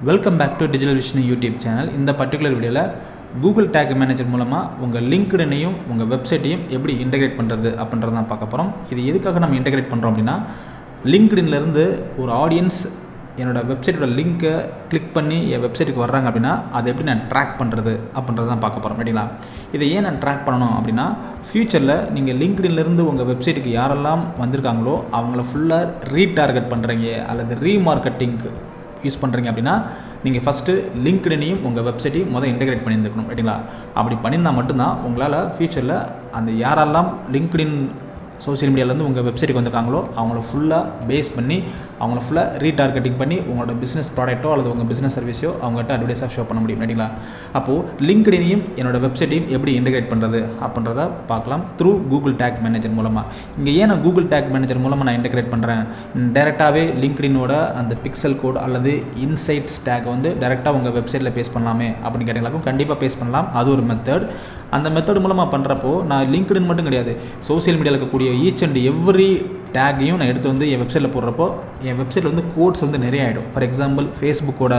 Welcome back to digital vision YouTube channel. இந்த particular வீடியோவில் Google tag manager மூலமாக உங்கள் லிங்க்டினையும் உங்கள் வெப்சைட்டையும் எப்படி இன்டெகிரேட் பண்ணுறது அப்படின்றத தான் பார்க்க போகிறோம். இது எதுக்காக நம்ம இன்டெகிரேட் பண்ணுறோம் அப்படின்னா, லிங்க்டின்லேருந்து ஒரு ஆடியன்ஸ் என்னோடய வெப்சைட்டோட லிங்க்கை கிளிக் பண்ணி என் வெப்சைட்டுக்கு வர்றாங்க அப்படின்னா அதை எப்படி நான் ட்ராக் பண்ணுறது அப்படின்றத தான் பார்க்க போகிறோம். ரைட்டுங்களா? இதை ஏன் நான் ட்ராக் பண்ணணும் அப்படின்னா, ஃப்யூச்சரில் நீங்கள் லிங்க்டின்லேருந்து உங்கள் வெப்சைட்டுக்கு யாரெல்லாம் வந்திருக்காங்களோ அவங்கள ஃபுல்லாக ரீடார்கெட் பண்ணுறீங்க அல்லது ரீமார்க்கெட்டிங்க்கு யூஸ் பண்ணுறீங்க அப்படின்னா, நீங்கள் ஃபஸ்ட்டு லிங்க்டினையும் உங்கள் வெப்சைட்டையும் இன்டெகிரேட் பண்ணியிருந்துக்கணும். ரைட்டுங்களா? அப்படி பண்ணியிருந்தால் மட்டும்தான் உங்களால் ஃப்யூச்சரில் அந்த யாரெல்லாம் லிங்க்டின் சோஷியல் மீடியாவிலேருந்து உங்கள் வெப்சைட்டுக்கு வந்திருக்காங்களோ அவங்கள ஃபுல்லாக பேஸ் பண்ணி அவங்கள ஃபுல்லாக ரீடார்கெட்டிங் பண்ணி உங்களோட பிஸ்னஸ் ப்ராடக்ட்டோ அல்லது உங்கள் பிஸ்னஸ் சர்வீஸோ அவங்ககிட்ட அட்வர்டைஸாக ஷோ பண்ண முடியும். ரைட்டுங்களா? அப்போது லிங்க்டினையும் என்னோடய வெப்சைட்டையும் எப்படி இன்டெகிரேட் பண்ணுறது அப்படின்றத பார்க்கலாம் த்ரூ கூகுள் டேக் மேனேஜர் மூலமாக. இங்கே ஏன் நான் கூகுள் டேக் மேனேஜர் மூலமாக நான் இன்டெகிரேட் பண்ணுறேன்? டேரெக்டாகவே லிங்க்டினோட அந்த பிக்சல் கோட் அல்லது இன்சைட்ஸ் டேக் டேரெக்டாக உங்கள் வெப்சைட்டில் பேஸ் பண்ணலாமே அப்படின்னு கேட்டீங்களாக்கும் கண்டிப்பாக பேஸ் பண்ணலாம். அது ஒரு மெத்தட். அந்த மெத்தட் மூலமாக பண்ணுறப்போ நான் லிங்க்டின் மட்டும் கிடையாது, சோஷியல் மீடியாவில் இருக்கக்கூடிய ஈச் அண்ட் எவ்ரி டேக்கையும் நான் எடுத்து என் வெப்சைட்டில் போடுறப்போ என் வெப்சைட்டில் கோட்ஸ் நிறைய ஆகிடும். ஃபார் எக்ஸாம்பிள், ஃபேஸ்புக்கோட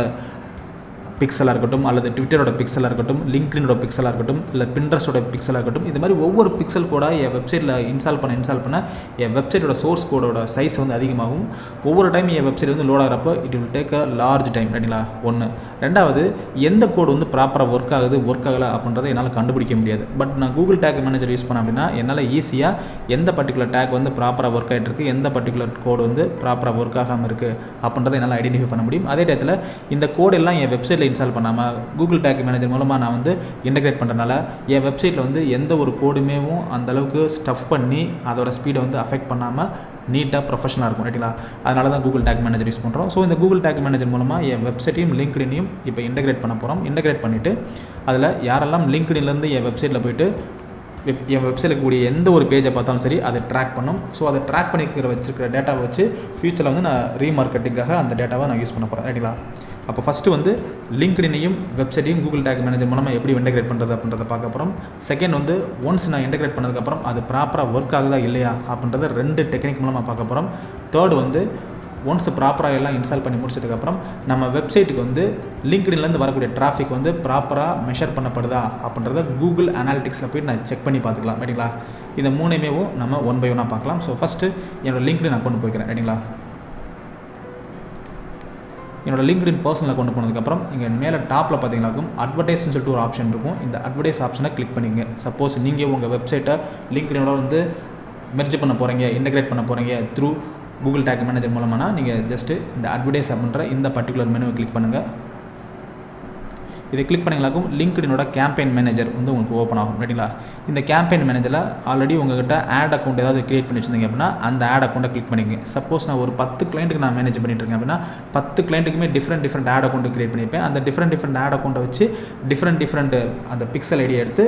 பிக்சலாக இருக்கட்டும் அல்லது ட்விட்டரோட பிக்சலாக இருக்கட்டும், லிங்க்டினோட பிக்சலாக இருக்கட்டும், இல்லை பின்ட்ரெஸ்டோட பிக்சலாக இருக்கட்டும், இது மாதிரி ஒவ்வொரு பிக்சல் கூட என் வெப்சைட்டில் இன்ஸ்டால் பண்ண என் வெப்சைட்டோட சோர்ஸ் கோடோட சைஸ் அதிகமாகும். ஒவ்வொரு டைம் என் வெப்சைட் லோட் ஆகிறப்போ it will take a large time. ரைட்டுங்களா? ஒன்று. ரெண்டாவது, எந்த கோடு ப்ராப்பராக ஒர்க் ஆகுது ஒர்க் ஆகலை அப்படின்றத என்னால் கண்டுபிடிக்க முடியாது. பட் நான் கூகுள் டேக் மேனேஜர் யூஸ் பண்ணேன் அப்படின்னா என்னால் ஈஸியாக எந்த பர்டிகுலர் டேக் ப்ராப்பராக ஒர்க் ஆகிட்டு இருக்குது, எந்த பர்டிகுலர் கோடு ப்ராப்பராக ஒர்க் ஆகாமல் இருக்குது அப்படின்றத என்னால் ஐடென்டிஃபை பண்ண முடியும். அதே டயத்தில் இந்த கோடு எல்லாம் என் வெப்சைட்டில் இன்ஸ்டால் பண்ணாமல் கூகுள் டேக் மேனேஜர் மூலமாக நான் இன்டெகிரேட் பண்ணுறதுனால என் வெப்சைட்டில் எந்த ஒரு கோடுமே அந்தளவுக்கு ஸ்டஃப் பண்ணி அதோட ஸ்பீடை அஃபெக்ட் பண்ணாமல் நீட்டாக ப்ரொஃபஷனலாக இருக்கும். ரைட்டுங்களா? அதனால தான் கூகுள் டேக் மேனேஜர் யூஸ் பண்ணுறோம். ஸோ இந்த கூகுள் டேக் மேனேஜர் மூலமாக என் வெப்சைட்டையும் லிங்க்டினையும் இப்போ இன்டெகிரேட் பண்ண போகிறோம். இன்டெகிரேட் பண்ணிவிட்டு அதில் யாரெல்லாம் லிங்க்டின்லேருந்து என் வெப்சைட்டில் போய்ட்டு என் வெப்சைட்டில் கூடிய எந்த ஒரு பேஜை பார்த்தாலும் சரி அதை ட்ராக் பண்ணும். ஸோ அதை ட்ராக் வச்சுருக்கிற டேட்டாவை வச்சு ஃப்யூச்சரில் நான் ரீமார்க்கெட்டிங்காக அந்த டேட்டாவை நான் யூஸ் பண்ண போகிறேன். ரைட்டுங்களா? அப்போ ஃபஸ்ட்டு லிங்க்டினையும் வெப்சைட்டையும் கூகுள் டேக் மேனேஜர் மூலமாக எப்படி இன்டெகிரேட் பண்ணுறது அப்படின்றத பார்க்க போகிறோம். செகண்ட் ஒன்ஸ் நான் இன்டெகிரேட் பண்ணதுக்கப்புறம் அது ப்ராப்பராக ஒர்க் ஆகுதா இல்லையா அப்படின்றத 2 டெக்னிக் மூலமாக பார்க்க போகிறோம். தேர்டு ஒன்ஸ் ப்ராப்பராக எல்லாம் இன்ஸ்டால் பண்ணி முடிச்சதுக்கப்புறம் நம்ம வெப்சைட்டுக்கு லிங்க்டின்லேருந்து வரக்கூடிய டிராஃபிக் ப்ராப்பராக மெஷர் பண்ணப்படுதா அப்படின்றத கூகுள் அனாலிட்டிக்ஸில் போய் நான் செக் பண்ணி பார்த்துக்கலாம். ரைட்டுங்களா? இந்த மூணுமே நம்ம 1 by 1 பார்க்கலாம். ஸோ ஃபஸ்ட்டு என்னோடய லிங்க்டின் அக்கௌண்ட் போய்க்கிறேன். ரைட்டுங்களா? என்னோட லிங்க்டின் பர்சனல் அக்கௌண்ட் போனதுக்கப்புறம் இங்கே மேலே டாப்பில் பார்த்தீங்கன்னாக்கும் அட்வர்டைஸ்னு சொல்லிட்டு ஒரு ஆப்ஷன் இருக்கும். இந்த அட்வர்டைஸ் ஆப்ஷனை கிளிக் பண்ணிங்க. சப்போஸ் நீங்கள் உங்கள் வெப்சைட்டை லிங்க்டினோட மெர்ஜ் பண்ண போகிறீங்க, இன்டெகிரேட் பண்ண போகிறீங்க த்ரூ கூகுள் டேக் மேனேஜர் மூலமானா நீங்கள் ஜஸ்ட்டு இந்த அட்வர்டைஸ் அப்படின்ற இந்த பர்டிகுலர் மெனுவை கிளிக் பண்ணுங்கள். இதை கிளிக் பண்ணிங்களாக்கும் லிங்க்டினோட கேம்பெயின் மேனேஜர் உங்களுக்கு ஓப்பன் ஆகும். ரைட்டுங்களா? இந்த கேம்பெயின் மேனேஜரில் ஆல்ரெடி உங்கள்கிட்ட ஆட் அக்கௌண்ட் ஏதாவது கிரியேட் பண்ணி வச்சிருந்தீங்க அப்படின்னா அந்த ஆட் அக்கௌண்ட்டை கிளிக் பண்ணிங்க. சப்போஸ் நான் ஒரு 10 கிளைண்ட்டுக்கு நான் மேனேஜ் பண்ணிட்டு இருக்கேன் அப்படின்னா 10 கிளைண்ட்டுக்குமே டிஃப்ரெண்ட் ஆட் அக்கௌண்ட் கிரியேட் பண்ணியிருப்பேன். அந்த டிஃப்ரெண்ட் ஆட் அக்கௌண்ட்டை வச்சு டிஃப்ரெண்ட் அந்த பிக்சல் ஐடியை எடுத்து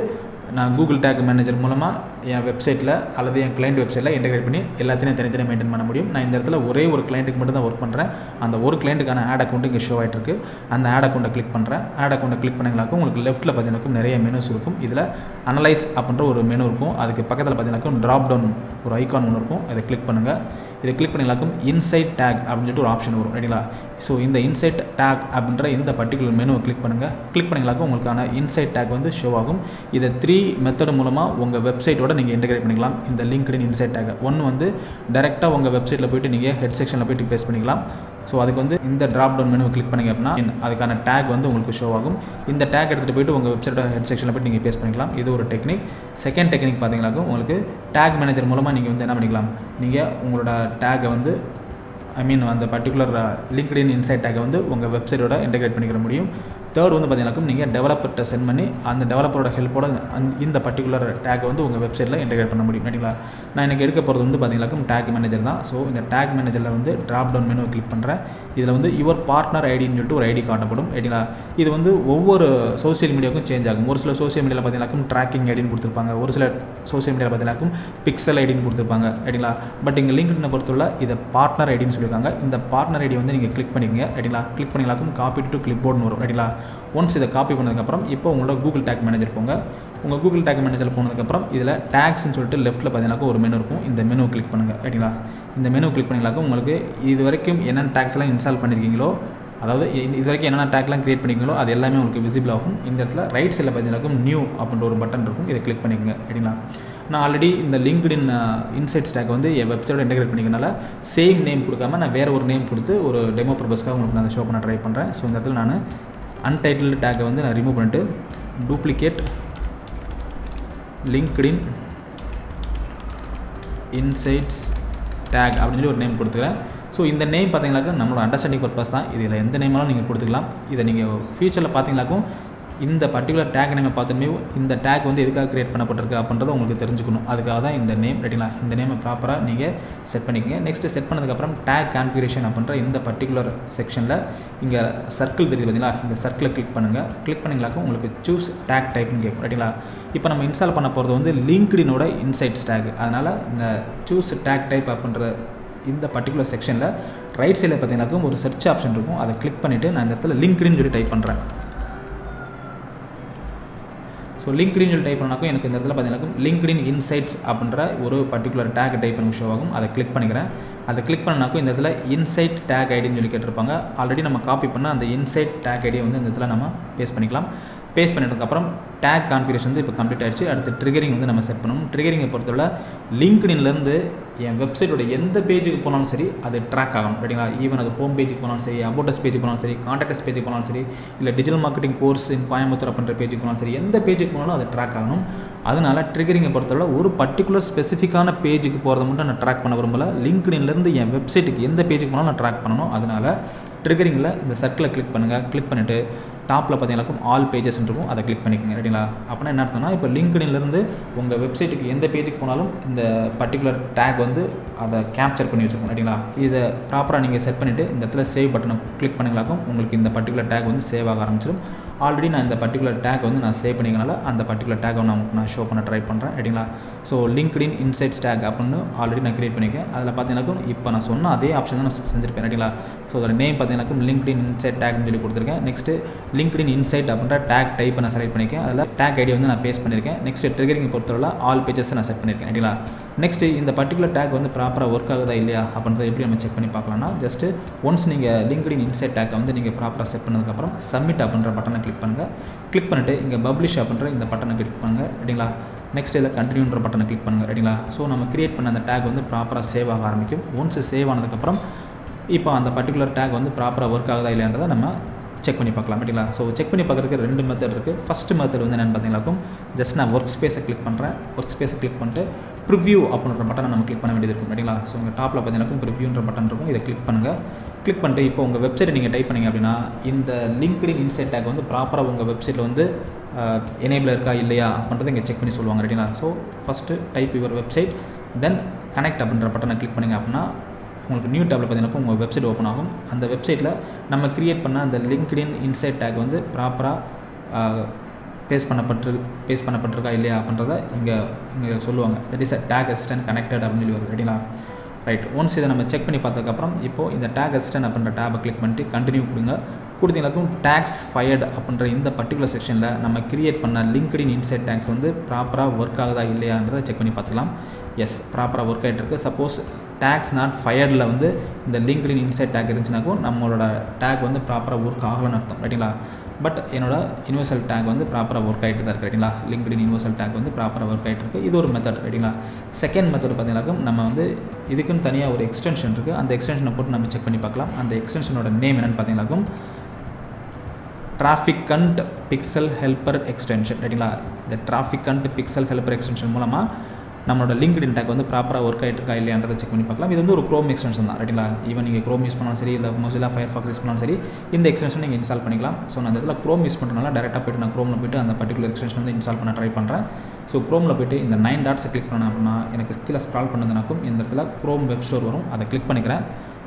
நான் கூகுள் டேக் மேனேஜர் மூலமாக என் வெப்சைட்டில் அல்லது என் கிளைண்ட் வெப்சைட்டில் இன்டெகிரேட் பண்ணி எல்லாத்தையும் தனித்தனியாக மெயின்டைன் பண்ண முடியும். நான் இந்த இடத்துல ஒரே ஒரு கிளைண்ட்டுக்கு மட்டும் தான் ஒர்க் பண்ணுறேன். அந்த ஒரு கிளைண்ட்டுக்கான ஆட் அக்கௌண்ட் இங்கே ஷோ ஆகிட்டு இருக்குது. அந்த ஆட் அக்கௌண்ட்டை கிளிக் பண்ணுறேன். ஆட் அக்கௌண்ட்டை கிளிக் பண்ணிங்களாக்கும் உங்களுக்கு லெஃப்ட்டில் பார்த்தீங்கன்னாக்கும் நிறைய மெனுஸ் இருக்கும். இதில் அனலைஸ் அப்படின்ற ஒரு மெனு இருக்கும். அதுக்கு பக்கத்தில் பார்த்தீங்கன்னாக்கும் ட்ராப் டவுன் ஒரு ஐக்கான் ஒன்று இருக்கும். இதை கிளிக் பண்ணுங்கள். இதை கிளிக் பண்ணிங்களாக்கும் இன்சைட் டேக் அப்படின்னு சொல்லிட்டு ஒரு ஆப்ஷன் வரும். ரைட்டுங்களா? ஸோ இந்த இன்சைட் டேக் அப்படின்ற இந்த பர்டிகுலர் மெனுவை கிளிக் பண்ணுங்கள். கிளிக் பண்ணிங்களாக்கும் உங்களுக்கான இன்சைட் டேக் ஷோ ஆகும். இதை 3 மெத்தட் மூலமாக உங்கள் வெப்சைட்டோட நீங்கள் இன்டெகிரேட் பண்ணிக்கலாம். இந்த லிங்க்டின் இன்சைட் டேக் ஒன்று டேரெக்டாக உங்கள் வெப்சைட்டில் போய்ட்டு நீங்கள் ஹெட் செக்ஷனில் போய்ட்டு பேஸ்ட் பண்ணிக்கலாம். ஸோ அதுக்கு இந்த ட்ராப் டவுன் மெனுவை கிளிக் பண்ணிங்க அப்படின்னா அதுக்கான டேக் உங்களுக்கு ஷோ ஆகும். இந்த டேக் எடுத்துகிட்டு போய்ட்டு உங்கள் வெப்சைட்டோட ஹெட் செக்ஷனில் போய்ட்டு நீங்கள் பேஸ்ட் பண்ணிக்கலாம். இது ஒரு டெக்னிக். செகண்ட் டெக்னிக் பார்த்தீங்கன்னாக்கும் உங்களுக்கு டேக் மேனேஜர் மூலமாக நீங்கள் என்ன பண்ணிக்கலாம், நீங்கள் உங்களோட டேக்கை அந்த பர்டிகுலர் லிங்க்டின் இன்சைட் டேக்கை உங்கள் வெப்சைட்டோட இன்டெகிரேட் பண்ணிக்கிற முடியும். தேர்ட் பார்த்தீங்கன்னாக்கும் நீங்கள் டெவலப்பர்கிட்ட சென்ட் பண்ணி அந்த டெவலப்பரோட ஹெல்ப்போட இந்த பர்டிகுலர் டேக்கை உங்கள் வெப்சைட்டில் இன்டெகிரேட் பண்ண முடியும். ரைட்டுங்களா? நான் எனக்கு எடுக்க போகிறது பார்த்தீங்கன்னாக்கும் டேக் மேனேஜர் தான். ஸோ இந்த டேக் மேனேஜரில் ட்ராப் டவுன் மெனுவை கிளிக் பண்ணுறேன். இதில் யுவர் பார்ட்னர் ஐடின்னு சொல்லிட்டு ஒரு ஐடி காட்டப்படும். ரைட்டுங்களா? இது ஒவ்வொரு சோஷியல் மீடியாவுக்கும் சேஞ்ச் ஆகும். ஒரு சில சோஷியல் மீடியாவில் பார்த்தீங்கன்னாக்கும் ட்ராக்கிங் ஐடின்னு கொடுத்துருப்பாங்க. ஒரு சில சோஷியல் மீடியாவில் பார்த்தீங்கன்னாக்கும் பிக்சல் ஐடின்னு கொடுத்துருப்பாங்க. ரைட்டுங்களா? பட் இங்கே லிங்க்டினை பொறுத்தவரை இதை பார்ட்னர் ஐடின்னு சொல்லியிருக்காங்க. இந்த பார்ட்னர் ஐடி நீங்கள் கிளிக் பண்ணிக்கங்க. ரைட்டுங்களா? கிளிக் பண்ணிங்களாக்கும் காப்பி டு கிளிப் போர்டுன்னு வரும். ரைட்டுங்களா? ஒன்ஸ் இதை காப்பி பண்ணதுக்கப்புறம் இப்போ உங்களோட கூகுள் டேக் மேனேஜர் போங்க. உங்கள் கூகுள் டேக் மேனேஜரில் போனதுக்கப்புறம் இதில் டேக்ஸ்ன்னு சொல்லிட்டு லெஃப்ட்டில் பார்த்தீங்கன்னாக்கும் ஒரு மெனு இருக்கும். இந்த மெனு கிளிக் பண்ணுங்கள். ரைட்டுங்களா? இந்த மெனு கிளிக் பண்ணிங்களாக்கும் உங்களுக்கு இது வரைக்கும் என்னென்ன டேக்ஸ்லாம் இன்ஸ்டால் பண்ணியிருக்கீங்களோ அதாவது இது வரைக்கும் என்னென்ன டேக்லாம் க்ரியேட் பண்ணிங்களோ அது எல்லாமே உங்களுக்கு விசிபிள் ஆகும். இந்த இடத்துல ரைட் சைடில் பார்த்தீங்கன்னா நியூ அப்படின்ற ஒரு பட்டன் இருக்கும், இதை கிளிக் பண்ணிக்கோங்க. சரிங்களா? நான் ஆல்ரெடி இந்த லிங்க்டின் இன்சைட்ஸ் டேக் வந்து என் வெப்சைட்டோட இன்டெகிரேட் பண்ணிக்கிறனால சேம் நேம் கொடுக்காம நான் வேறு ஒரு நேம் கொடுத்து ஒரு டெமோ பர்பஸ்க்காக உங்களுக்கு நான் அதை ஷோ பண்ண ட்ரை பண்ணுறேன். ஸோ இந்த இடத்துல நான் அன்டைட்டில்டு டேக்கை வந்து நான் ரிமூவ் பண்ணிட்டு டூப்ளிகேட் லிங்க்டின் இன்சைட்ஸ் டேக் அப்படின்னு சொல்லி ஒரு நேம் கொடுத்துக்கிறேன். ஸோ இந்த நேம் பார்த்தீங்கன்னாக்கா நம்மளோட அண்டர்ஸ்டாண்டிங் பர்பஸ் தான். இதில் எந்த நேமாலும் நீங்கள் கொடுத்துக்கலாம். இதை நீங்கள் ஃபியூச்சரில் பார்த்தீங்கன்னாக்கும் இந்த பர்டிகுலர் டேக் நேமை பார்த்துமே இந்த டேக் வந்து எதுக்காக க்ரியேட் பண்ணப்பட்டிருக்கு அப்படின்றத உங்களுக்கு தெரிஞ்சுக்கணும். அதுக்காக தான் இந்த நேம். ரைட்டுங்களா? இந்த நேமை ப்ராப்பராக நீங்கள் செட் பண்ணிக்கோங்க. நெக்ஸ்ட்டு செட் பண்ணதுக்கப்புறம் டேக் கான்ஃபிகரேஷன் அப்படின்ற இந்த பர்டிகுலர் செக்ஷனில் இங்கே சர்க்கிள் தெரியுது பார்த்தீங்களா? இந்த சர்க்கிளை கிளிக் பண்ணுங்கள். கிளிக் பண்ணிங்களாக்கும் உங்களுக்கு சூஸ் டேக் டைப்னு கேட்கும். ரைட்டுங்களா? இப்போ நம்ம இன்ஸ்டால் பண்ண போகிறது வந்து லிங்க்டினோட இன்சைட்ஸ் டேக். அதனால் இந்த சூஸ் டேக் டைப் அப்படின்ற இந்த பர்டிகுலர் செக்ஷனில் ரைட் சைடில் பார்த்தீங்கன்னாக்கும் ஒரு சர்ச் ஆப்ஷன் இருக்கும், அதை கிளிக் பண்ணிவிட்டு நான் இந்த இடத்துல லிங்க்டின் சொல்லி டைப் பண்ணுறேன். ஸோ லிங்க்டின் சொல்லி டைப் பண்ணாக்கும் எனக்கு இந்த இடத்துல பார்த்தீங்கன்னாக்கும் லிங்க்டின் இன்சைட்ஸ் அப்படின்ற ஒரு பர்டிகுலர் டேக் டைப் பண்ணி ஷோ ஆகும். அதை கிளிக் பண்ணிக்கிறேன். அதை கிளிக் பண்ணாக்கும் இந்த இடத்துல இன்சைட் டேக் ஐடின்னு சொல்லி கேட்டிருப்பாங்க. ஆல்ரெடி நம்ம காப்பி பண்ண அந்த இன்சைட் டேக் ஐடியை வந்து இந்த இடத்துல நம்ம பேஸ்ட் பண்ணிக்கலாம். பேஸ்ட் பண்ணிட்டதுக்கப்புறம் டேக் கான்ஃபிகரேஷன் வந்து இப்போ கம்ப்ளீட் ஆகிடுச்சு. அடுத்து ட்ரிகரிங் வந்து நம்ம செட் பண்ணணும். ட்ரிகரிங்கை பொறுத்தவரை லிங்க்டின்லேருந்து என் வெப்சைட்டோட எந்த பேஜுக்கு போனாலும் சரி அது ட்ராக் ஆகணும். ரைட்டுங்களா? ஈவன் அது ஹோம் பேஜுக்கு போனாலும் சரி, அபோட்டஸ் பேஜுக்கு போனாலும் சரி, கான்டாக்டஸ் பேஜுக்கு போனாலும் சரி, இல்லை டிஜிட்டல் மார்க்கெட்டிங் கோர்ஸ் இன் கோயம்புத்தூர் அப்படின்ற பேஜுக்கு போனாலும் சரி, எந்த பேஜுக்கு போனாலும் அது ட்ராக் ஆகணும். அதனால் ட்ரிகரிங்கை பொறுத்தவரை ஒரு பர்டிகுலர் ஸ்பெசிஃபிக்கான பேஜுக்கு போகிறத மட்டும் நான் ட்ராக் பண்ண விரும்பல. லிங்க்டின்லேருந்து என் வெப்சைட்டுக்கு எந்த பேஜுக்கு போனாலும் நான் ட்ராக் பண்ணணும். அதனால் ட்ரிகரிங்கில் இந்த சர்க்கிளை கிளிக் பண்ணுங்கள். கிளிக் பண்ணிவிட்டு டாப்பில் பார்த்தீங்கன்னாக்கும் ஆல் பேஜஸ் இருக்கும், அதை கிளிக் பண்ணிக்கோங்க. ரைட்டுங்களா? அப்படின்னா என்ன அர்த்தம்னா இப்போ லிங்க்டின்லேருந்து உங்கள் வெப்சைட்டுக்கு எந்த பேஜுக்கு போனாலும் இந்த பர்டிகுலர் டேக் வந்து அதை கேப்சர் பண்ணி வச்சுருக்கோம். ரைட்டுங்களா? இதை ப்ராப்பராக நீங்கள் செட் பண்ணிவிட்டு இந்த இடத்துல சேவ் பட்டனை கிளிக் பண்ணிங்களாக்கும் உங்களுக்கு இந்த பர்டிகுலர் டேக் வந்து சேவ் ஆக ஆரம்பிச்சிடும். ஆல்ரெடி நான் இந்த பர்டிகுலர் டேக் வந்து நான் சேவ் பண்ணிக்கனால அந்த பர்டிகுலர் டேக் நான் ஷோ பண்ண ட்ரை பண்ணுறேன். ரைட்டுங்களா? ஸோ லிங்க்டின் இன்சைட்ஸ் டேக் அப்படின்னு ஆல்ரெடி நான் கிரியேட் பண்ணியிருக்கேன். அதில் பார்த்தீங்கன்னாக்கும் இப்போ நான் சொன்ன அதே ஆப்ஷன் தான் நான் செஞ்சுருப்பேன். ரைட்டுங்களா? ஸோ அதோட நேம் பார்த்தீங்கன்னாக்கும் லிங்க்டின் இன்சைட் டேக்னு சொல்லி கொடுத்துருக்கேன். நெக்ஸ்ட்டு லிங்க்டின் இன்சைட் அப்படின்ற டேக் டைப்பை நான் செலக்ட் பண்ணியிருக்கேன். அதில் டேக் ஐடி வந்து நான் பேஸ்ட் பண்ணியிருக்கேன். நெக்ஸ்ட்டு ட்ரிகரிங் பொறுத்தவரை ஆல் பேஜஸ் நான் செட் பண்ணியிருக்கேன். ரைட்டுங்களா? நெக்ஸ்ட்டு இந்த பர்டிகுலர் டேக் வந்து ப்ராப்பராக ஒர்க் ஆகுதா இல்லையா அப்படின்றத எப்படி நம்ம செக் பண்ணி பார்க்கலாம்னா ஜஸ்ட்டு ஒன்ஸ் நீங்கள் லிங்க்டின் இன்சைட் டேக்கை வந்து நீங்கள் ப்ராப்பராக செட் பண்ணதுக்கப்புறம் சப்மிட் அப்படின்ற பட்டனை கிளிக் பண்ணுங்கள். கிளிக் பண்ணிவிட்டு இங்கே பப்ளிஷ் அப்படின்ற இந்த பட்டனை கிளிக் பண்ணுங்கள். ரைட்டுங்களா? நெக்ஸ்ட் இதில் கண்டினியூன்ற பட்டனை கிளிக் பண்ணுங்கள். ரைட்டுங்களா? ஸோ நம்ம கிரியேட் பண்ண அந்த டேக் வந்து ப்ராப்பராக சேவ் ஆக ஆரம்பிக்கும். ஒன்ஸ் சேவ் ஆனதுக்கப்புறம் இப்போ அந்த பர்டிகுலர் டேக் வந்து ப்ராப்பராக ஒர்க் ஆகுதா இல்லையான்றதை நம்ம செக் பண்ணி பார்க்கலாம். ரைட்டுங்களா? ஸோ செக் பண்ணி பார்க்குறதுக்கு ரெண்டு மெத்தட் இருக்குது. ஃபஸ்ட்டு மெத்தட் வந்து என்னென்னு பார்த்தீங்கன்னாக்கும் ஜஸ்ட் நான் ஒர்க் ஸ்பேஸை கிளிக் பண்ணுறேன். ஒர்க் ஸ்பேஸை கிளிக் பண்ணிட்டு ப்ரிவ்யூ அப்படின்ற பட்டனை நம்ம கிளிக் பண்ண வேண்டியது இருக்கும். ரைட்டுங்களா? ஸோ உங்கள் டாப்பில் பார்த்தீங்கன்னாக்கும் ப்ரிவ்யூன்ற பட்டன் இருக்கும், இதை கிளிக் பண்ணுங்கள். கிளிக் பண்ணிட்டு இப்போ உங்கள் வெப்சைட்டை நீங்கள் டைப் பண்ணிங்க அப்படின்னா இந்த லிங்க்டின் இன்சைட் டேக் வந்து ப்ராப்பராக உங்கள் வெப்சைட்டில் வந்து எனேபிள் இருக்கா இல்லையா அப்படின்றத இங்கே செக் பண்ணி சொல்லுவாங்க. ரைட்டுங்களா? So first type your website, then connect அப்படின்ற பட்டனை கிளிக் பண்ணிங்க அப்படின்னா உங்களுக்கு நியூ டேப்பில் பார்த்தீங்கன்னா உங்கள் வெப்சைட் ஓப்பன் ஆகும். அந்த வெப்சைட்டில் நம்ம க்ரியேட் பண்ண அந்த லிங்க்டின் இன்சைட் டேக் வந்து ப்ராப்பராக பேஸ்ட் பண்ணப்பட்டிருக்கா இல்லையா அப்படின்றத இங்கே சொல்லுவாங்க. That is a take assistant connected அப்படின்னு சொல்லி வருது. ரைட்டுங்களா? ரைட். ஒன்ஸ் இதை நம்ம செக் பண்ணி பார்த்ததுக்கப்புறம் இப்போது இந்த டேக் அசிஸ்டன்ட் அப்படின்ற டேப்பை கிளிக் பண்ணிட்டு கண்டினியூ கொடுங்க. கொடுத்தீங்கன்னாக்கும் டேக்ஸ் ஃபயர்டு அப்படின்ற இந்த பர்டிகுலர் செக்ஷனில் நம்ம கிரியேட் பண்ண லிங்க்டின் இன்சைட் டேக்ஸ் வந்து ப்ராப்பராக ஒர்க் ஆகுதா இல்லையான்றதை செக் பண்ணி பார்த்துக்கலாம். எஸ், ப்ராப்பராக ஒர்க் ஆகிட்டு இருக்குது. சப்போஸ் டேக்ஸ் நாட் ஃபயர்டில் வந்து இந்த லிங்க்டின் இன்சைட் டேக் இருந்துச்சுனாக்கும் நம்மளோட டேக் வந்து ப்ராப்பராக ஒர்க் ஆகலன்னு அர்த்தம். ரைட்டுங்களா? பட் என்னோட யூனிவர்சல் டேக் வந்து ப்ராப்பராக ஒர்க் ஆகிட்டு தான் இருக்குது. ரைட்டுங்களா? லிங்க்டின் யூனிவர்சல் டேக் வந்து ப்ராப்பராக ஒர்க் ஆகிட்டு இருக்குது. இது ஒரு மெத்தட். ரைட்டுங்களா? செகண்ட் மெத்தட் பார்த்தீங்கன்னாக்கா நம்ம வந்து இதுக்குன்னு தனியாக ஒரு எக்ஸ்டென்ஷன் இருக்குது. அந்த எக்ஸ்டென்ஷனை போட்டு நம்ம செக் பண்ணி பார்க்கலாம். அந்த எக்ஸ்டென்ஷனோட நேம் என்னென்னு பார்த்தீங்கன்னாக்கும் டிராஃபிக்கண்ட் பிக்சல் ஹெல்ப்பர் எக்ஸ்டென்ஷன். ரைட்டுங்களா? இந்த டிராஃபிக்கண்ட் பிக்சல் ஹெல்ப்பர் எக்ஸ்டென்ஷன் மூலமாக நம்மளோட லிங்க்டின் டேக் வந்து ப்ராப்பராக ஒர்க் ஆகிட்டு இருக்கா இல்லையான்றதை செக் பண்ணி பார்க்கலாம். இது வந்து ஒரு க்ரோம் எக்ஸ்டென்ஷன் தான். ரைட்டுங்களா? ஈவன் நீங்கள் க்ரோம் யூஸ் பண்ணாலும் சரி, இல்லை மொசில்லா ஃபயர்ஃபாக்ஸ் யூஸ் பண்ணாலும் சரி, இந்த எக்ஸ்டென்ஷன் நீங்கள் இன்ஸ்டால் பண்ணிக்கலாம். ஸோ நான் இந்த இடத்துல க்ரோம் யூஸ் பண்ணுறதுனால டேரெக்டாக போய்ட்டு நான் க்ரோமில் போய்ட்டு அந்த பர்டிகுலர் எக்ஸ்டென்ஷன் வந்து இன்ஸ்டால் பண்ண ட்ரை பண்ணுறேன். ஸோ க்ரோமில் போய்ட்டு இந்த 9 டாட்ஸை கிளிக் பண்ணேன் அப்படின்னா எனக்கு கீழே ஸ்க்ரால் பண்ணதுனாக்கும் இந்த இடத்துல க்ரோம் வெப் ஸ்டோர் வரும். அதை கிளிக் பண்ணிக்கிறேன்.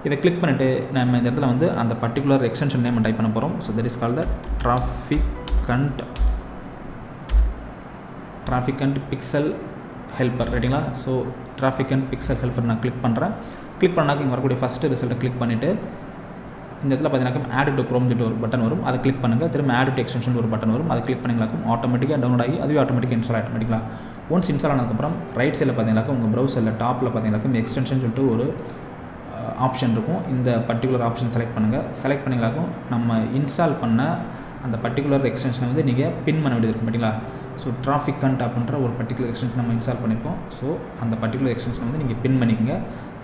இதை கிளிக் பண்ணிவிட்டு நம்ம இந்த இடத்துல வந்து அந்த பர்டிகுலர் எக்ஸ்டென்ஷன் நேம் டைப் பண்ண போகிறோம். So that is called the டிராஃபிக்கண்ட் பிக்சல் ஹெல்ப்பர். ரைட்டுங்களா? ஸோ டிராஃபிக்கண்ட் பிக்சல் ஹெல்ப்பர் நான் கிளிக் பண்ணுறேன். கிளிக் பண்ணாக்க இங்கே வரக்கூடிய ஃபஸ்ட்டு ரிசல்ட்டை கிளிக் பண்ணிவிட்டு இந்த இடத்துல பார்த்தீங்கன்னா ஆட் டு க்ரோம் சொல்லிட்டு ஒரு பட்டன் வரும். அதை கிளிக் பண்ணுங்கள். திரும்ப ஆட் டு எக்ஸ்டென்ஷன் ஒரு பட்டன் வரும். அதை கிளிக் பண்ணிங்களாக்கும் ஆட்டோமேட்டிக்காக டவுன்லோட் ஆகி அதுவே ஆட்டோமேட்டிக்காக இன்ஸ்டால் ஆட்டோமேட்டிக்கலா. ஒன்ஸ் இன்ஸ்டால் ஆனதுக்கப்புறம் ரைட் சைடில் பார்த்தீங்கன்னாக்கா உங்கள் ப்ரௌசரில் டாப்பில் பார்த்தீங்கன்னாக்கா எக்ஸ்டென்ஷன் சொல்லிட்டு ஒரு ஆப்ஷன் இருக்கும். இந்த பர்டிகுலர் ஆப்ஷன் செலக்ட் பண்ணுங்கள். செலக்ட் பண்ணிங்களாக்கும் நம்ம இன்ஸ்டால் பண்ண அந்த பர்டிகுலர் எக்ஸ்டென்ஷனை வந்து நீங்கள் பின் பண்ண வேண்டியது இருக்கும் பார்த்தீங்களா. ஸோ டிராஃபிக் கண்ட் அப்படின்ற ஒரு பர்டிகுலர் எக்ஸ்டென்ஷன் நம்ம இன்ஸ்டால் பண்ணியிருக்கோம். ஸோ அந்த பர்டிகுலர் எக்ஸ்டென்ஷன் வந்து நீங்கள் பின் பண்ணிக்கங்க.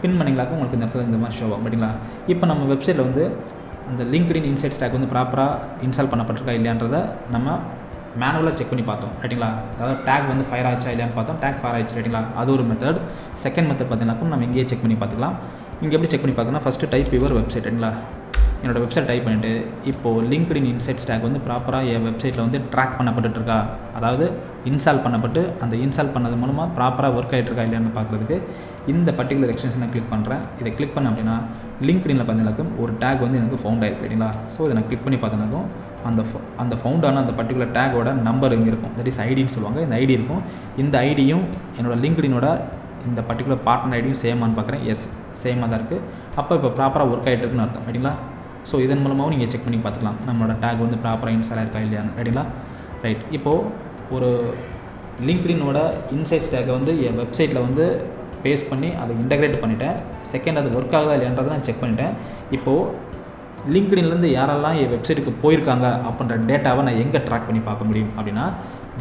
பின் பண்ணிங்களாக்கும் உங்களுக்கு இந்த இடத்துல இந்த மாதிரி ஷோ ஆகும் பார்த்தீங்களா. இப்போ நம்ம வெப்சைட்டில் வந்து அந்த லிங்க்டின் இன்சைட்ஸ் டேக் வந்து ப்ராப்பராக இன்ஸ்டால் பண்ணப்பட்டிருக்கா இல்லையான்றதை நம்ம மேனுவலாக செக் பண்ணி பார்த்தோம் ரைட்டிங்களா. அதாவது டேக் வந்து ஃபயர் ஆச்சா இல்லையான்னு பார்த்தோம். டேக் ஃபயர் ஆயிடுச்சு ரைட்டிங்களா. அது ஒரு மெத்தட். செகண்ட் மெத்தட் பார்த்தீங்கன்னாக்கும் நம்ம இங்கேயே செக் பண்ணி பார்த்துக்கலாம். இங்கே எப்படி செக் பண்ணி பார்க்கணும்னா ஃபஸ்ட்டு டைப் யுவர் வெப்சைட் ரைட்டிங்களா. என்னோடய வெப்சைட் டைப் பண்ணிவிட்டு இப்போது லிங்க்டின் இன்சைட்ஸ் டேக் வந்து ப்ராப்பராக என் வெப்சைட்டில் வந்து ட்ராக் பண்ணப்பட்டுருக்கா, அதாவது இன்ஸ்டால் பண்ணப்பட்டு அந்த இன்ஸ்டால் பண்ணது மூலமாக ப்ராப்பராக ஒர்க் ஆகிட்டுருக்கா இல்லையான்னு பார்க்குறதுக்கு இந்த பர்டிகுலர் எக்ஸ்டென்ஷனை கிளிக் பண்ணுறேன். இதை கிளிக் பண்ண அப்படின்னா லிங்க்டினில் பார்த்தீங்கன்னாக்கும் ஒரு டேக் வந்து எனக்கு ஃபவுண்ட் ஆகிருக்கு ரைட்டிங்களா. ஸோ இதை நான் கிளிக் பண்ணி பார்த்தீங்கன்னாக்கும் அந்த ஃபவுண்டான அந்த பர்டிகுலர் டேக்கோட நம்பர் இங்கே இருக்கும். தட் இஸ் ஐடின்னு சொல்லுவாங்க. இந்த ஐடி இருக்கும். இந்த ஐடியும் என்னோடய லிங்க்டினோட இந்த பர்டிகுலர் பார்ட்னர் ஐடியும் சேமான்னு பார்க்குறேன். எஸ் சேமாக தான் இருக்குது. இப்போ ப்ராப்பராக ஒர்க் ஆகிட்டு இருக்குன்னு அர்த்தம் ரைட்டிங்களா. ஸோ இதன் மூலமாகவும் நீங்கள் செக் பண்ணி பார்த்துக்கலாம் நம்மளோட டேக் வந்து ப்ராப்பராக இன்ஸ்டால் ஆயிருக்கா இல்லையான்னு ரைட்டிங்களா. ரைட். இப்போது ஒரு லிங்க்டினோட இன்சைட்ஸ் டேக்கை வந்து என் வெப்சைட்டில் வந்து பேஸ்ட் பண்ணி அதை இன்டகிரேட் பண்ணிவிட்டேன். செகண்ட் அது ஒர்க் ஆகுதா இல்லையான்றதை நான் செக் பண்ணிட்டேன். இப்போது லிங்க்டின்லேருந்து யாரெல்லாம் என் வெப்சைட்டுக்கு போயிருக்காங்க அப்படின்ற டேட்டாவை நான் எங்கே ட்ராக் பண்ணி பார்க்க முடியும் அப்படின்னா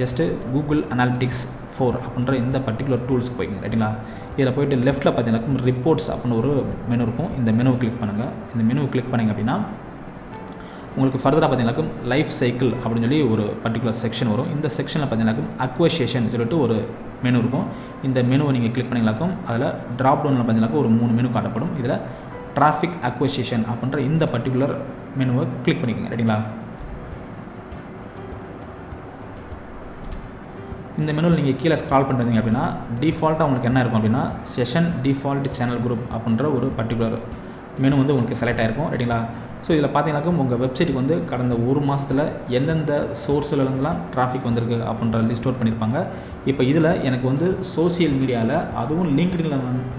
ஜஸ்ட்டு கூகுள் அனாலிட்டிக்ஸ் 4 அப்படின்ற இந்த பர்டிகுலர் டூல்ஸ்க்கு போய்ங்க ரைட்டிங்களா. இதில் போய்ட்டு லெஃப்ட்டில் பார்த்தீங்கன்னாக்கும் ரிப்போர்ட்ஸ் அப்படின்னு ஒரு மெனு இருக்கும். இந்த மெனுவை கிளிக் பண்ணுங்கள். இந்த மெனுவை கிளிக் பண்ணிங்க அப்படின்னா உங்களுக்கு ஃபர்தராக பார்த்தீங்கன்னாக்கும் லைஃப் சைக்கிள் அப்படின்னு சொல்லி ஒரு பர்டிகுலர் செக்ஷன் வரும். இந்த செக்ஷனில் பார்த்தீங்கன்னாக்கும் அக்வசியேஷன் சொல்லிட்டு ஒரு மெனு இருக்கும். இந்த மெனுவை நீங்கள் கிளிக் பண்ணிங்களாக்கும் அதில் ட்ராப் டவுனில் பார்த்தீங்கன்னாக்கும் ஒரு 3 மெனு காட்டப்படும். இதில் டிராஃபிக் அக்வசியேஷன் அப்படின்ற இந்த பர்டிகுலர் மெனுவை கிளிக் பண்ணிக்கோங்க ரைட்டிங்களா. இந்த மெனுவில் நீங்கள் கீழே ஸ்க்ரால் பண்ணுறீங்க அப்படின்னா டிஃபால்ட்டாக உங்களுக்கு என்ன இருக்கும் அப்படின்னா செஷன் டிஃபால்ட் சேனல் குரூப் அப்படின்ற ஒரு பர்டிகுலர் மெனு வந்து உங்களுக்கு செலக்ட் ஆகிருக்கும் ரைட்டிங்களா. ஸோ இதில் பார்த்தீங்கன்னாக்கும் உங்கள் வெப்சைட்டுக்கு வந்து கடந்த ஒரு மாதத்தில் எந்தெந்த சோர்ஸ்லேருந்துலாம் டிராஃபிக் வந்திருக்கு அப்படின்ற லிஸ்ட் அவுட் பண்ணியிருப்பாங்க. இப்போ இதில் எனக்கு வந்து சோசியல் மீடியாவில் அதுவும்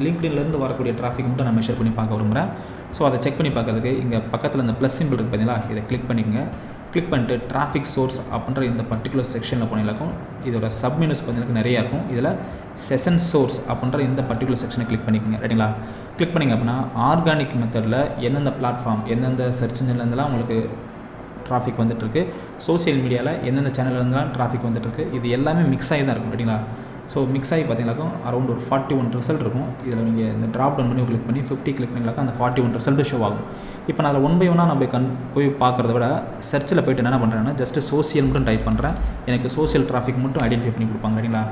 லிங்க்டின்லேருந்து வரக்கூடிய டிராஃபிக் மட்டும் நான் மெஷர் பண்ணி பார்க்க விரும்புகிறேன். ஸோ அதை செக் பண்ணி பார்க்கறதுக்கு இங்கே பக்கத்தில் இந்த ப்ளஸ் சிம்பிள் இருக்குது பார்த்தீங்களா, இதை கிளிக் பண்ணிக்கங்க. கிளிக் பண்ணிட்டு டிராஃபிக் சோர்ஸ் அப்படின்ற இந்த பர்டிகுலர் செக்ஷனில் போனீங்களாக்கும் இதோட சப்மெனுஸ் பார்த்தீங்கன்னா நிறையா இருக்கும். இதில் செஷன் சோர்ஸ் அப்படின்ற இந்த பர்டிகுலர் செக்ஷனை கிளிக் பண்ணிக்கோங்க ரைட்டிங்களா. கிளிக் பண்ணிங்க அப்படின்னா ஆர்கானிக் மெத்தடில் எந்தெந்த பிளாட்ஃபார்ம் எந்தெந்த சர்ச் இன்ஜின்லேருந்துலாம் உங்களுக்கு டிராஃபிக் வந்துட்டுருக்கு, சோசியல் மீடியாவில் எந்தெந்த சேனல்லேருந்துலாம் டிராஃபிக் வந்துட்டுருக்கு, இது எல்லாமே மிக்ஸ் ஆகி தான் இருக்கும் ரைட்டிங்களா. ஸோ மிக்ஸ் ஆகி பார்த்தீங்கன்னாக்கும் அரௌண்ட் ஒரு 41 ரிசல்ட் இருக்கும். இதில் நீங்கள் இந்த ட்ராப் டவுன் பண்ணி கிளிக் பண்ணி 50 கிளிக் பண்ணிங்களாக்கா அந்த 41 ரிசல்ட்டு ஷோ ஆகும். இப்போ நான் அதில் 1 by 1 நம்ம போய் பார்க்குறத விட சர்ச்சில் போய்ட்டு என்ன பண்ணுறேன்னா ஜஸ்ட்டு சோசியல் மட்டும் டைப் பண்ணுறேன். எனக்கு சோசியல் டிராஃபிக் மட்டும் ஐடென்டிஃபை பண்ணி கொடுப்பாங்க ரைட்டிங்களா.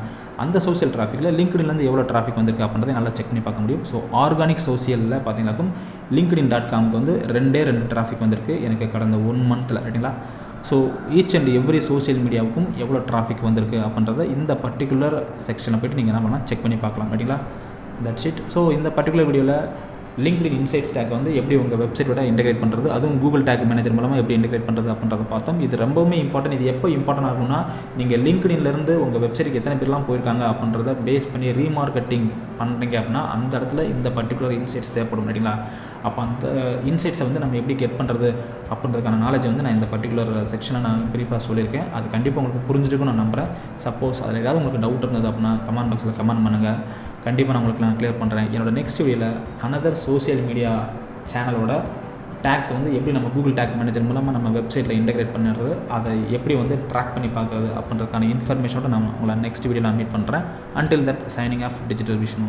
அந்த சோசியல் டிராஃபிக்கில் லிங்க்டின்லேருந்து எவ்வளோ டிராஃபிக் வந்திருக்கு அப்படின்றத நல்லா செக் பண்ணி பார்க்க முடியும். ஸோ ஆர்கானிக் சோசியலில் பார்த்தீங்கன்னாக்கும் linkedin.comக்கு வந்து 2 டிராஃபிக் வந்திருக்கு எனக்கு கடந்த 1 மந்த்தில் ரைட்டிங்களா. So each and every social மீடியாவுக்கும் எவ்வளோ டிராஃபிக் வந்திருக்கு அப்படின்றத இந்த பர்டிகுலர் செக்ஷனில் போய்ட்டு நீங்கள் என்ன பண்ணலாம் செக் பண்ணி பார்க்கலாம் ரைட்டிங்களா. That's it. ஸோ இந்த பர்டிகுலர் வீடியோவில் லிங்க்டின் இன்சைட்ஸ் டேக் வந்து எப்படி உங்கள் வெப்சைட்டோட இன்டெகிரேட் பண்ணுறது, அதுவும் கூகுள் டேக் மேனேஜர் மூலமாக எப்படி இன்டெகிரேட் பண்ணுறது அப்படின்றத பார்த்தோம். இது ரொம்பவுமே இம்பார்ட்டன்ட். இது எப்போ இம்பார்ட்டன்ட் ஆகும்னா நீங்கள் லிங்க்டின்லேருந்து உங்கள் வெப்சைட்டுக்கு எத்தனை பேர்லாம் போயிருக்காங்க அப்படின்றத பேஸ் பண்ணி ரீமார்க்கெட்டிங் பண்ணுறீங்க அப்படின்னா அந்த இடத்துல இந்த பர்டிகுலர் இன்சைட்ஸ் தேவைப்படும் ரைட்டிங்களா. அப்போ அந்த இன்சைட்ஸை வந்து நம்ம எப்படி கெட் பண்ணுறது அப்படின்றதுக்கான நாலேஜ் வந்து நான் இந்த பர்டிகுலர் செக்ஷனை நான் ப்ரீஃபாக சொல்லியிருக்கேன். அது கண்டிப்பாக உங்களுக்கு புரிஞ்சிருக்குன்னு நான் நம்புகிறேன். சப்போஸ் அதில் ஏதாவது உங்களுக்கு டவுட் இருந்தது அப்படின்னா கமெண்ட் பாக்ஸில் கமெண்ட் பண்ணுங்கள். கண்டிப்பாக நான் உங்களுக்கு நான் கிளியர் பண்ணுறேன். என்னோட நெக்ஸ்ட் வீடியோவில் அனதர் சோசியல் மீடியா சேனலோட டேக்ஸ் வந்து எப்படி நம்ம கூகுள் டேக் மேனேஜர் மூலமாக நம்ம வெப்சைட்டில் இன்டெகிரேட் பண்ணுறது, அதை எப்படி வந்து ட்ராக் பண்ணி பார்க்குறது அப்படின்றதுக்கான இன்ஃபர்மேஷனோட நான் உங்களை நெக்ஸ்ட் வீடியோவில் மீட் பண்ணுறேன். Until that signing off digital Vishnu.